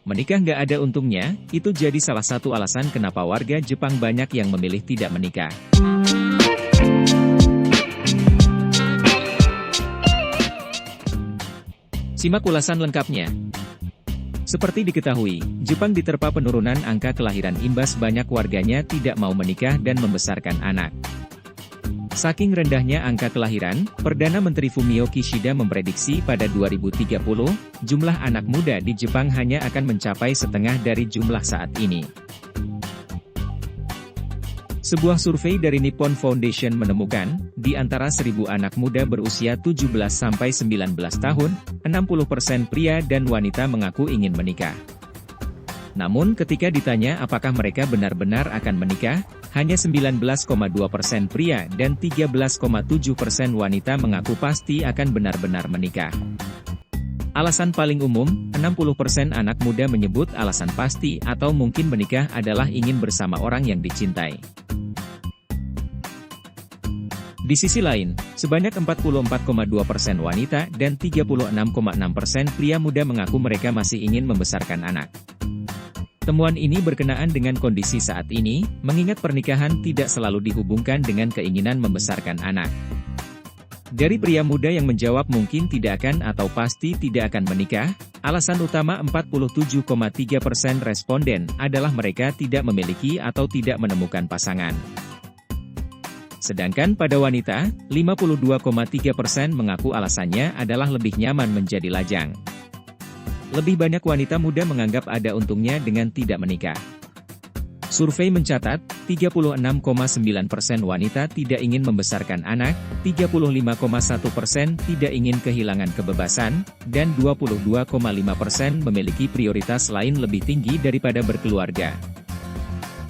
Menikah nggak ada untungnya, itu jadi salah satu alasan kenapa warga Jepang banyak yang memilih tidak menikah. Simak ulasan lengkapnya. Seperti diketahui, Jepang diterpa penurunan angka kelahiran imbas banyak warganya tidak mau menikah dan membesarkan anak. Saking rendahnya angka kelahiran, Perdana Menteri Fumio Kishida memprediksi pada 2030, jumlah anak muda di Jepang hanya akan mencapai setengah dari jumlah saat ini. Sebuah survei dari Nippon Foundation menemukan, di antara 1.000 anak muda berusia 17-19 tahun, 60% pria dan wanita mengaku ingin menikah. Namun ketika ditanya apakah mereka benar-benar akan menikah, hanya 19,2% pria dan 13,7% wanita mengaku pasti akan benar-benar menikah. Alasan paling umum, 60% anak muda menyebut alasan pasti atau mungkin menikah adalah ingin bersama orang yang dicintai. Di sisi lain, sebanyak 44,2% wanita dan 36,6% pria muda mengaku mereka masih ingin membesarkan anak. Temuan ini berkenaan dengan kondisi saat ini, mengingat pernikahan tidak selalu dihubungkan dengan keinginan membesarkan anak. Dari pria muda yang menjawab mungkin tidak akan atau pasti tidak akan menikah, alasan utama 47,3% responden adalah mereka tidak memiliki atau tidak menemukan pasangan. Sedangkan pada wanita, 52,3% mengaku alasannya adalah lebih nyaman menjadi lajang. Lebih banyak wanita muda menganggap ada untungnya dengan tidak menikah. Survei mencatat, 36,9% wanita tidak ingin membesarkan anak, 35,1% tidak ingin kehilangan kebebasan, dan 22,5% memiliki prioritas lain lebih tinggi daripada berkeluarga.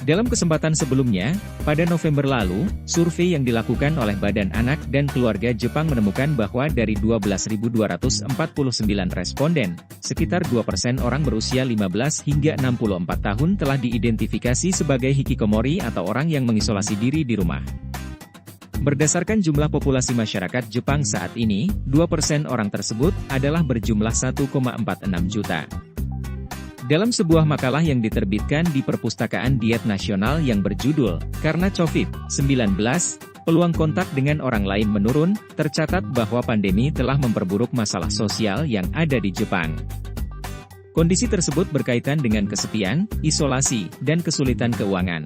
Dalam kesempatan sebelumnya, pada November lalu, survei yang dilakukan oleh Badan Anak dan Keluarga Jepang menemukan bahwa dari 12.249 responden, sekitar 2% orang berusia 15 hingga 64 tahun telah diidentifikasi sebagai hikikomori atau orang yang mengisolasi diri di rumah. Berdasarkan jumlah populasi masyarakat Jepang saat ini, 2% orang tersebut adalah berjumlah 1,46 juta. Dalam sebuah makalah yang diterbitkan di Perpustakaan Diet Nasional yang berjudul, Karena COVID-19, Peluang Kontak dengan Orang Lain Menurun, tercatat bahwa pandemi telah memperburuk masalah sosial yang ada di Jepang. Kondisi tersebut berkaitan dengan kesepian, isolasi, dan kesulitan keuangan.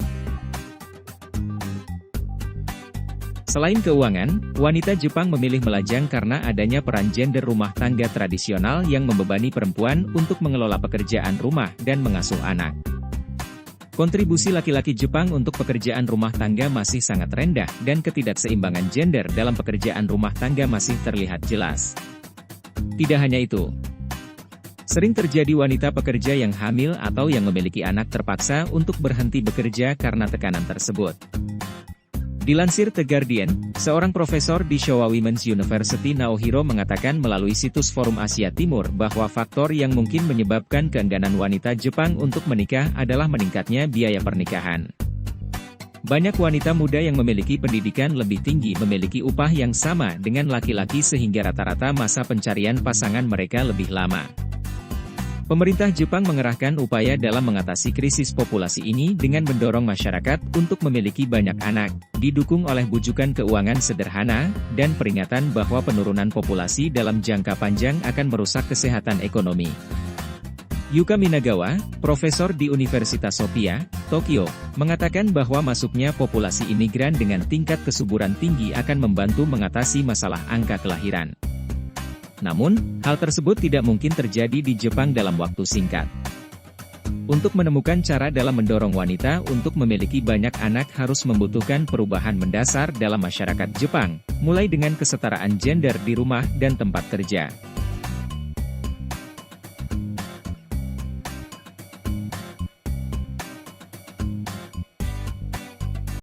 Selain keuangan, wanita Jepang memilih melajang karena adanya peran gender rumah tangga tradisional yang membebani perempuan untuk mengelola pekerjaan rumah dan mengasuh anak. Kontribusi laki-laki Jepang untuk pekerjaan rumah tangga masih sangat rendah dan ketidakseimbangan gender dalam pekerjaan rumah tangga masih terlihat jelas. Tidak hanya itu, sering terjadi wanita pekerja yang hamil atau yang memiliki anak terpaksa untuk berhenti bekerja karena tekanan tersebut. Dilansir The Guardian, seorang profesor di Showa Women's University Naohiro mengatakan melalui situs Forum Asia Timur bahwa faktor yang mungkin menyebabkan keengganan wanita Jepang untuk menikah adalah meningkatnya biaya pernikahan. Banyak wanita muda yang memiliki pendidikan lebih tinggi memiliki upah yang sama dengan laki-laki sehingga rata-rata masa pencarian pasangan mereka lebih lama. Pemerintah Jepang mengerahkan upaya dalam mengatasi krisis populasi ini dengan mendorong masyarakat untuk memiliki banyak anak, didukung oleh bujukan keuangan sederhana, dan peringatan bahwa penurunan populasi dalam jangka panjang akan merusak kesehatan ekonomi. Yuka Minagawa, profesor di Universitas Sophia, Tokyo, mengatakan bahwa masuknya populasi imigran dengan tingkat kesuburan tinggi akan membantu mengatasi masalah angka kelahiran. Namun, hal tersebut tidak mungkin terjadi di Jepang dalam waktu singkat. Untuk menemukan cara dalam mendorong wanita untuk memiliki banyak anak harus membutuhkan perubahan mendasar dalam masyarakat Jepang, mulai dengan kesetaraan gender di rumah dan tempat kerja.